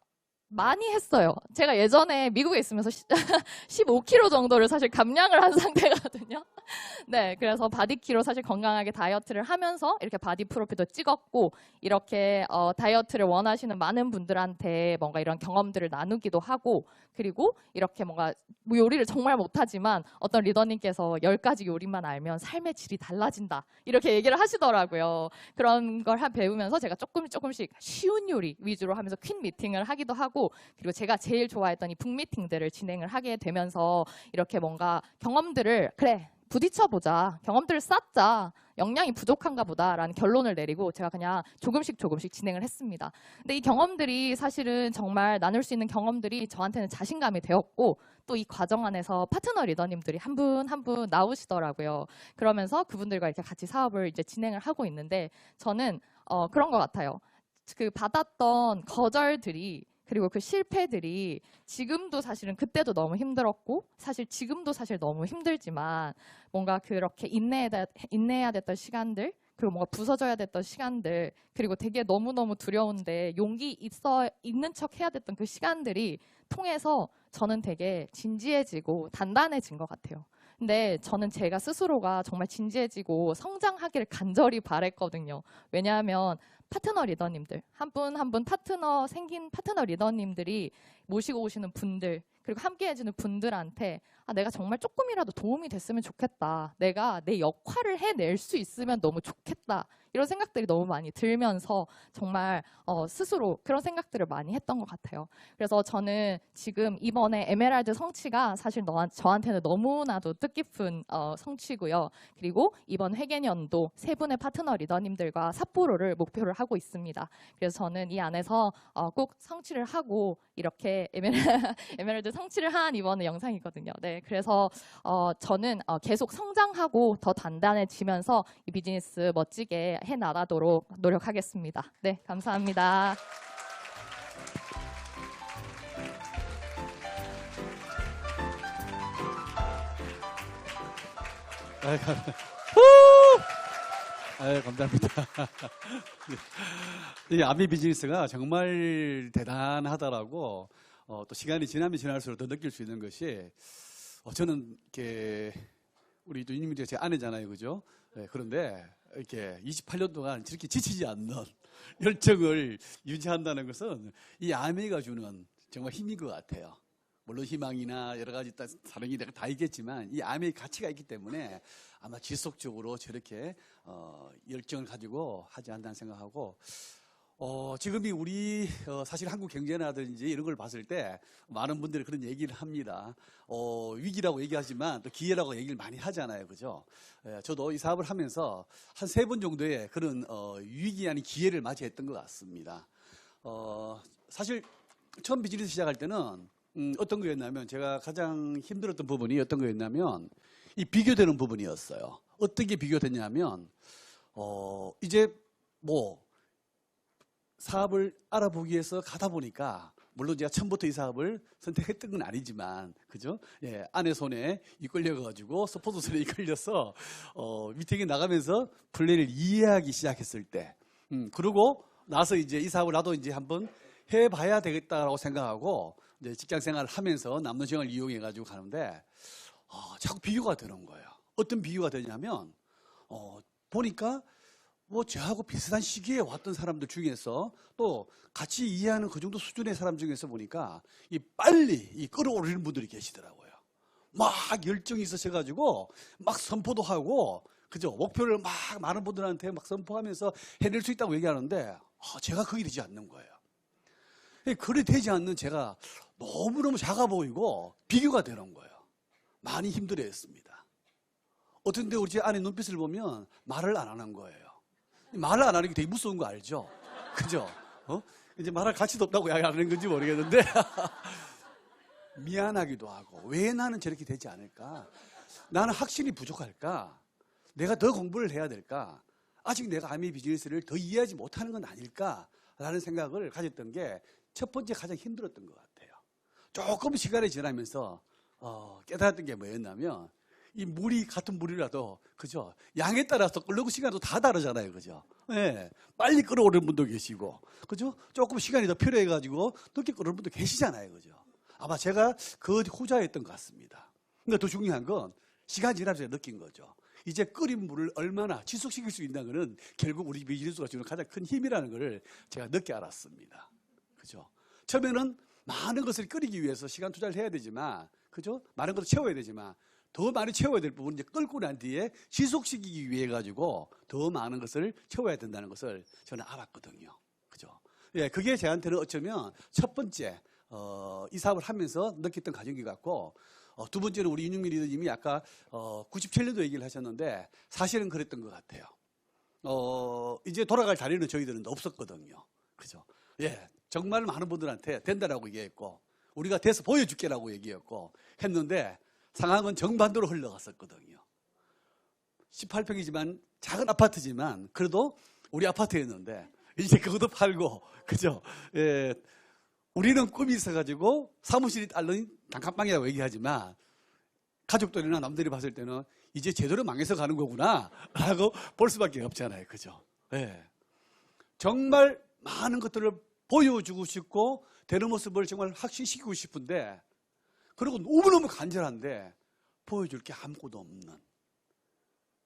많이 했어요. 제가 예전에 미국에 있으면서 15kg 정도를 사실 감량을 한 상태거든요. 네, 그래서 바디키로 사실 건강하게 다이어트를 하면서 이렇게 바디 프로필도 찍었고 이렇게 다이어트를 원하시는 많은 분들한테 뭔가 이런 경험들을 나누기도 하고 그리고 이렇게 뭔가 뭐 요리를 정말 못하지만 어떤 리더님께서 10가지 요리만 알면 삶의 질이 달라진다 이렇게 얘기를 하시더라고요. 그런 걸 배우면서 제가 조금씩 쉬운 요리 위주로 하면서 퀸 미팅을 하기도 하고 그리고 제가 제일 좋아했던 이 북미팅들을 진행을 하게 되면서 이렇게 뭔가 경험들을 그래 부딪혀보자 경험들을 쌓자 역량이 부족한가 보다라는 결론을 내리고 제가 그냥 조금씩 진행을 했습니다. 근데 이 경험들이 사실은 정말 나눌 수 있는 경험들이 저한테는 자신감이 되었고 또 이 과정 안에서 파트너 리더님들이 한 분 한 분 나오시더라고요. 그러면서 그분들과 이렇게 같이 사업을 이제 진행을 하고 있는데 저는 그런 것 같아요. 그 받았던 거절들이 그리고 그 실패들이 지금도 사실은 그때도 너무 힘들었고 사실 지금도 사실 너무 힘들지만 뭔가 그렇게 인내해야 됐던 시간들 그리고 뭔가 부서져야 됐던 시간들 그리고 되게 너무너무 두려운데 용기 있는 척 해야 됐던 그 시간들이 통해서 저는 되게 진지해지고 단단해진 것 같아요. 근데 저는 제가 스스로가 정말 진지해지고 성장하기를 간절히 바랬거든요. 왜냐하면 파트너 리더님들 한 분 한 분 생긴 파트너 리더님들이 모시고 오시는 분들 그리고 함께 해주는 분들한테 내가 정말 조금이라도 도움이 됐으면 좋겠다. 내가 내 역할을 해낼 수 있으면 너무 좋겠다. 이런 생각들이 너무 많이 들면서 정말 스스로 그런 생각들을 많이 했던 것 같아요. 그래서 저는 지금 이번에 에메랄드 성취가 사실 저한테는 너무나도 뜻깊은 성취고요. 그리고 이번 회계년도 3분의 파트너 리더님들과 삿포로를 목표를 하고 있습니다. 그래서 저는 이 안에서 꼭 성취를 하고 이렇게 에메랄드 성취를 한 이번에 영상이거든요. 네, 그래서 저는 계속 성장하고 더 단단해지면서 이 비즈니스 멋지게 해나가도록 노력하겠습니다. 네, 감사합니다. 감사합니다. 이 아미 비즈니스가 정말 대단하다라고 또 시간이 지나면 지날수록 더 느낄 수 있는 것이 저는 이렇게 우리 또 이님이 제 아내잖아요, 그죠? 네, 그런데 이렇게 28년 동안 저렇게 지치지 않는 열정을 유지한다는 것은 이 아미가 주는 정말 힘인 것 같아요. 물론 희망이나 여러 가지 다른 게 다 있겠지만 이 암의 가치가 있기 때문에 아마 지속적으로 저렇게 열정을 가지고 하지 않나 생각하고 지금이 우리 사실 한국 경제라든지 이런 걸 봤을 때 많은 분들이 그런 얘기를 합니다. 위기라고 얘기하지만 또 기회라고 얘기를 많이 하잖아요, 그죠? 저도 이 사업을 하면서 한 3번 정도의 그런 위기 아닌 기회를 맞이했던 것 같습니다. 사실 처음 비즈니스 시작할 때는 어떤 거였냐면 제가 가장 힘들었던 부분이 어떤 거였냐면 이 비교되는 부분이었어요. 어떻게 비교됐냐면 이제 뭐 사업을 알아보기 위해서 가다 보니까 물론 제가 처음부터 이 사업을 선택했던 건 아니지만 그죠? 예, 아내 손에 이끌려가지고 서포트 손에 이끌려서 미팅에 나가면서 플랜을 이해하기 시작했을 때 그러고 나서 이제 이 사업을 나도 이제 한번 해봐야 되겠다라고 생각하고 이제 직장 생활을 하면서 남는 시간을 이용해 가지고 가는데 자꾸 비교가 되는 거예요. 어떤 비교가 되냐면 보니까 뭐 저하고 비슷한 시기에 왔던 사람들 중에서 또 같이 이해하는 그 정도 수준의 사람 중에서 보니까 빨리 끌어올리는 분들이 계시더라고요. 막 열정이 있으셔가지고 막 선포도 하고 그죠? 목표를 막 많은 분들한테 막 선포하면서 해낼 수 있다고 얘기하는데 제가 그게 되지 않는 거예요. 그래 되지 않는 제가 너무너무 작아 보이고 비교가 되는 거예요. 많이 힘들어했습니다. 어떤데 우리 제 아내 눈빛을 보면 말을 안 하는 거예요. 말을 안 하는 게 되게 무서운 거 알죠? 그죠? 이제 말할 가치도 없다고 이야기하는 건지 모르겠는데 미안하기도 하고 왜 나는 저렇게 되지 않을까? 나는 확실히 부족할까? 내가 더 공부를 해야 될까? 아직 내가 아미 비즈니스를 더 이해하지 못하는 건 아닐까라는 생각을 가졌던 게 첫 번째 가장 힘들었던 것 같아요. 조금 시간이 지나면서 깨달았던 게 뭐였냐면 이 물이 같은 물이라도 그죠? 양에 따라서 끓는 시간도 다 다르잖아요, 그죠? 예, 빨리 끓어오르는 분도 계시고, 그죠? 조금 시간이 더 필요해가지고 늦게 끓는 분도 계시잖아요, 그죠? 아마 제가 그 후자였던 것 같습니다. 그러니까 더 중요한 건 시간 지나면서 느낀 거죠. 이제 끓인 물을 얼마나 지속시킬 수 있다는 것은 결국 우리 비즈니스가 주는 가장 큰 힘이라는 것을 제가 늦게 알았습니다. 그죠? 처음에는 많은 것을 끓이기 위해서 시간 투자를 해야 되지만, 그죠? 많은 것을 채워야 되지만, 더 많이 채워야 될 부분은 이제 끓고 난 뒤에 지속시키기 위해 가지고 더 많은 것을 채워야 된다는 것을 저는 알았거든요. 그죠? 예, 그게 저한테는 어쩌면 첫 번째, 이 사업을 하면서 느꼈던 과정인 것 같고, 두 번째는 우리 윤영민 리더님이 아까 97년도 얘기를 하셨는데 사실은 그랬던 것 같아요. 이제 돌아갈 자리는 저희들은 없었거든요. 그죠? 예, 정말 많은 분들한테 된다라고 얘기했고 우리가 돼서 보여줄게라고 얘기했고 했는데 상황은 정반대로 흘러갔었거든요. 18평이지만 작은 아파트지만 그래도 우리 아파트였는데 이제 그것도 팔고 그죠? 예, 우리는 꿈이 있어가지고 사무실이 딸린 단칸방이라고 얘기하지만 가족들이나 남들이 봤을 때는 이제 제대로 망해서 가는 거구나 라고 볼 수밖에 없잖아요. 그죠? 예. 정말 많은 것들을 보여주고 싶고 되는 모습을 정말 확신시키고 싶은데 그리고 너무너무 간절한데 보여줄 게 아무것도 없는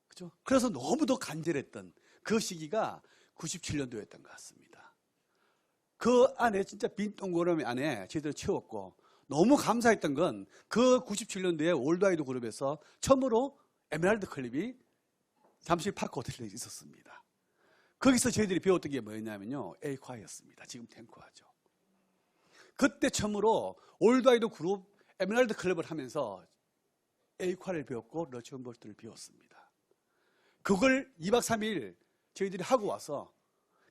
그죠? 그래서 너무 더 간절했던 그 시기가 97년도였던 것 같습니다. 그 안에 진짜 빈 동그라미 안에 제대로 채웠고 너무 감사했던 건 그 97년도에 월드와이드 그룹에서 처음으로 에메랄드 클립이 잠실 파크 호텔에 있었습니다. 거기서 저희들이 배웠던 게 뭐였냐면요. 에이콰였습니다. 지금 탱크화죠. 그때 처음으로 월드와이드 그룹 에메랄드 클럽을 하면서 에이콰를 배웠고 러치온볼트를 배웠습니다. 그걸 2박 3일 저희들이 하고 와서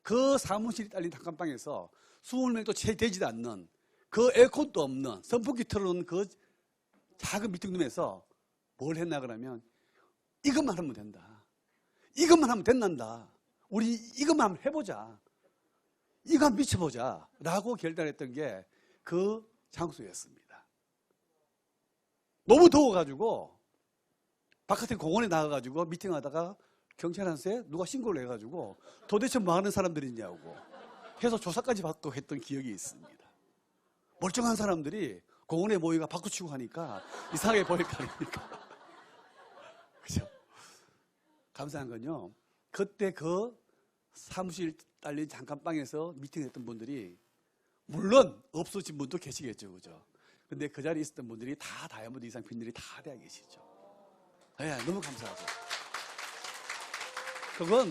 그 사무실이 딸린 단칸방에서 20명도 채 되지도 않는 그 에어컨도 없는 선풍기 틀어놓은 그 작은 미팅룸에서 뭘 했나 그러면 이것만 하면 된다. 이것만 하면 된단다. 우리 이것만 한번 해보자. 이거 한번 미쳐보자. 라고 결단했던 게 그 장소였습니다. 너무 더워가지고 바깥에 공원에 나가가지고 미팅하다가 경찰한테 누가 신고를 해가지고 도대체 뭐 하는 사람들이냐고 해서 조사까지 받고 했던 기억이 있습니다. 멀쩡한 사람들이 공원에 모이가 바꾸치고 하니까 이상하게 보일 거 아닙니까? 그죠? 감사한 건요. 그때 그 사무실 딸린 잠깐방에서 미팅했던 분들이 물론 없어진 분도 계시겠죠. 그죠? 근데 그 자리에 있었던 분들이 다 다이아몬드 이상 빈들이 다 되어 계시죠. 네, 너무 감사하죠. 그건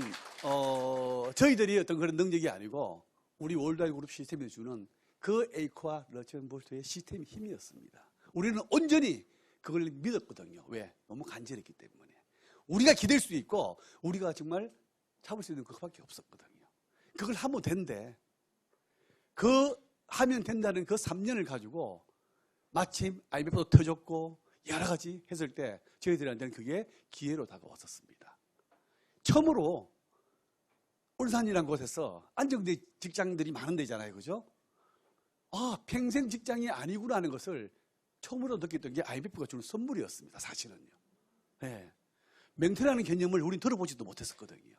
저희들이 어떤 그런 능력이 아니고 우리 월드와이드 그룹 시스템이 주는 그 에이코와 러치온볼트의 시스템 힘이었습니다. 우리는 온전히 그걸 믿었거든요. 왜? 너무 간절했기 때문에. 우리가 기댈 수 있고 우리가 정말 잡을 수 있는 그것밖에 없었거든요. 그걸 하면 된대. 그 하면 된다는 그 3년을 가지고 마침 IMF도 터졌고 여러 가지 했을 때 저희들한테는 그게 기회로 다가왔었습니다. 처음으로 울산이라는 곳에서 안정된 직장들이 많은 데잖아요. 그죠? 아, 평생 직장이 아니구나 하는 것을 처음으로 느꼈던 게 IMF가 주는 선물이었습니다. 사실은요. 네. 멘토라는 개념을 우린 들어보지도 못했었거든요.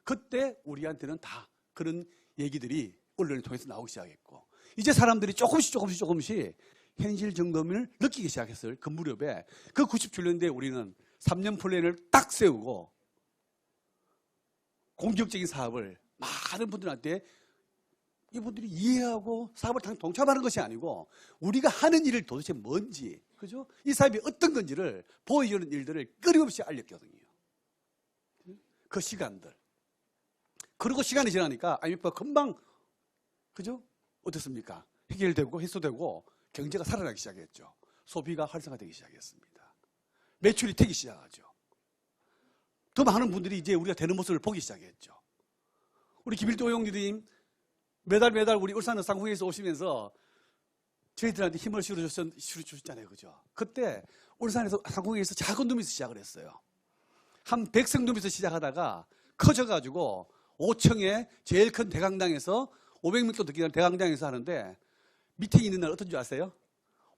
그때 우리한테는 다 그런 얘기들이 언론을 통해서 나오기 시작했고 이제 사람들이 조금씩 현실 정도를 느끼기 시작했을 그 무렵에 그 97년도에 우리는 3년 플랜을 딱 세우고 공격적인 사업을 많은 분들한테 이분들이 이해하고 사업을 동참하는 것이 아니고 우리가 하는 일을 도대체 뭔지, 그죠? 이 사업이 어떤 건지를 보여주는 일들을 끊임없이 알렸거든요. 그 시간들. 그리고 시간이 지나니까 IMF가 금방, 그죠? 어떻습니까? 해결되고 해소되고 경제가 살아나기 시작했죠. 소비가 활성화되기 시작했습니다. 매출이 되기 시작하죠. 더 많은 분들이 이제 우리가 되는 모습을 보기 시작했죠. 우리 김일도 형님 매달 우리 울산 상공회에서 오시면서 저희들한테 힘을 실어주셨잖아요. 그죠? 그때 울산에서 상공회에서 작은 룸에서 시작을 했어요. 한 100석 룸에서 시작하다가 커져가지고 5층에 제일 큰 대강당에서 500m 넘기는 대강당에서 하는데 미팅이 있는 날 어떤 줄 아세요?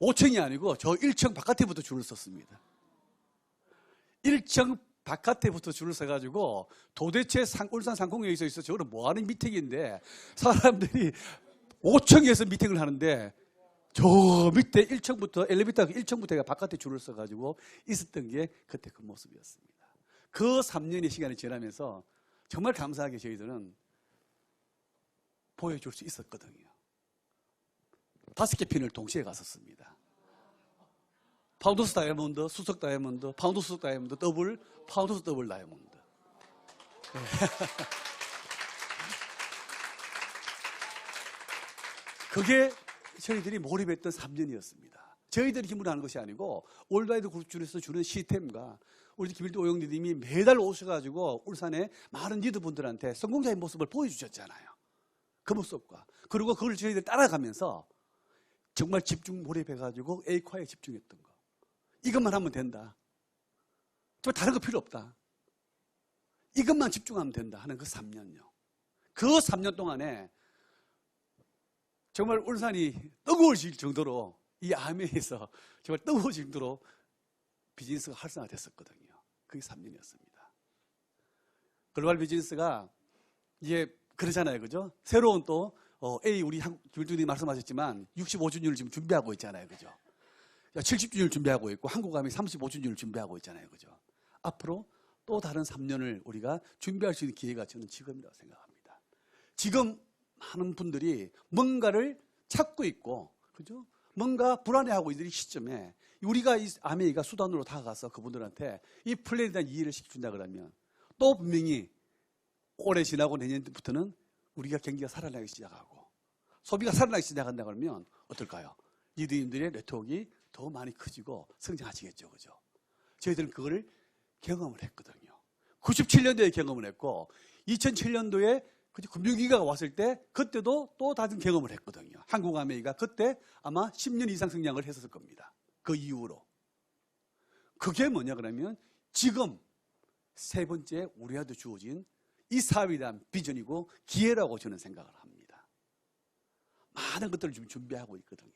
5층이 아니고 저 1층 바깥에부터 줄을 섰습니다. 1층 바깥에부터 줄을 서가지고 도대체 울산 상공회의소에 있어 저거는 뭐하는 미팅인데 사람들이 5층에서 미팅을 하는데 저 밑에 1층부터 엘리베이터 1층부터 바깥에 줄을 서가지고 있었던 게 그때 그 모습이었습니다. 그 3년의 시간이 지나면서 정말 감사하게 저희들은 보여줄 수 있었거든요. 5개 핀을 동시에 갔었습니다. 파운더스 다이아몬드, 수석 다이아몬드, 파운드 수석 다이아몬드, 더블, 파운더스 더블 다이아몬드. 네. 그게 저희들이 몰입했던 3년이었습니다. 저희들이 힘으로 하는 것이 아니고 월드와이드 그룹에서 주는 시스템과 우리 김일도 오영리님이 매달 오셔가지고 울산의 많은 리더분들한테 성공자의 모습을 보여주셨잖아요. 그 모습과 그리고 그걸 저희들 따라가면서 정말 집중 몰입해가지고 에이콰에 집중했던 거. 이것만 하면 된다. 정말 다른 거 필요 없다. 이것만 집중하면 된다 하는 그 3년요. 그 3년 동안에 정말 울산이 뜨거워질 정도로 이 아메에서 정말 뜨거워질 정도로 비즈니스가 활성화됐었거든요. 그게 3년이었습니다. 글로벌 비즈니스가 이제 그러잖아요. 그죠? 새로운 또 우리 김일두님 말씀하셨지만 65주년을 지금 준비하고 있잖아요. 그죠? 70주년을 준비하고 있고 한국암이 35주년을 준비하고 있잖아요. 그죠? 앞으로 또 다른 3년을 우리가 준비할 수 있는 기회가 저는 지금이라고 생각합니다. 지금 많은 분들이 뭔가를 찾고 있고, 그죠? 뭔가 불안해하고 있는 이 시점에 우리가 이 아메이가 수단으로 다가가서 그분들한테 이 플랜에 대한 이해를 시켜준다 그러면 또 분명히 올해 지나고 내년부터는 우리가 경기가 살아나기 시작하고 소비가 살아나기 시작한다 그러면 어떨까요? 리더님들의 네트워크가 더 많이 커지고 성장하시겠죠. 그죠? 저희들은 그거를 경험을 했거든요. 97년도에 경험을 했고 2007년도에 금융위기가 왔을 때 그때도 또 다른 경험을 했거든요. 한국아메이가 그때 아마 10년 이상 성장을 했었을 겁니다. 그 이후로. 그게 뭐냐 그러면 지금 세 번째 우리한테 주어진 이 사업에 대한 비전이고 기회라고 저는 생각을 합니다. 많은 것들을 지금 준비하고 있거든요.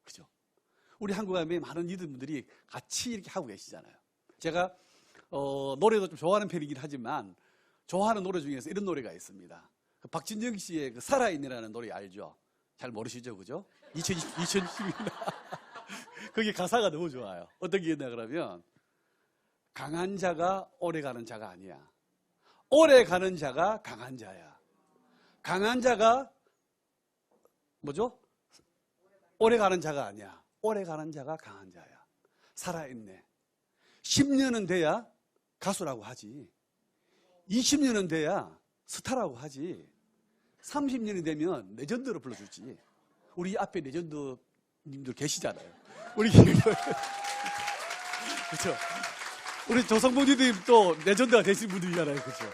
그죠? 우리 한국아메이 많은 리더분들이 같이 이렇게 하고 계시잖아요. 제가 노래도 좀 좋아하는 편이긴 하지만 좋아하는 노래 중에서 이런 노래가 있습니다. 그 박진정 씨의 그 살아있느라는 노래 알죠? 잘 모르시죠? 그죠? 2020년. 거기 가사가 너무 좋아요. 어떤 게 있냐 그러면 강한 자가 오래 가는 자가 아니야. 오래 가는 자가 강한 자야. 강한 자가 뭐죠? 오래 가는 자가 아니야. 오래 가는 자가 강한 자야. 살아있네. 10년은 돼야 가수라고 하지. 20년은 돼야 스타라고 하지. 30년이 되면 레전드로 불러주지. 우리 앞에 레전드님들 계시잖아요. 우리 그렇죠. 우리 조성봉님 또 레전드가 되신 분들이잖아요. 그렇죠.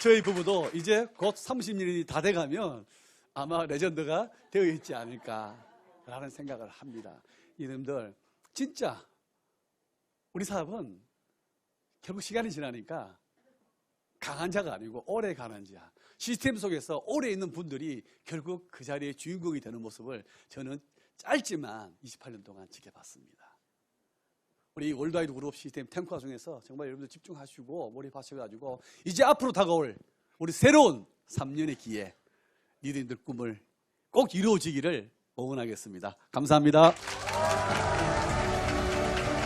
저희 부부도 이제 곧 30년이 다 돼가면 아마 레전드가 되어 있지 않을까라는 생각을 합니다. 이놈들 진짜 우리 사업은 결국 시간이 지나니까 강한 자가 아니고 오래 가는 자. 시스템 속에서 오래 있는 분들이 결국 그 자리의 주인공이 되는 모습을 저는 짧지만 28년 동안 지켜봤습니다. 우리 월드와이드 그룹 시스템 탱크화 중에서 정말 여러분들 집중하시고 몰입하셔가지고 이제 앞으로 다가올 우리 새로운 3년의 기회, 리더님들 꿈을 꼭 이루어지기를 응원하겠습니다. 감사합니다.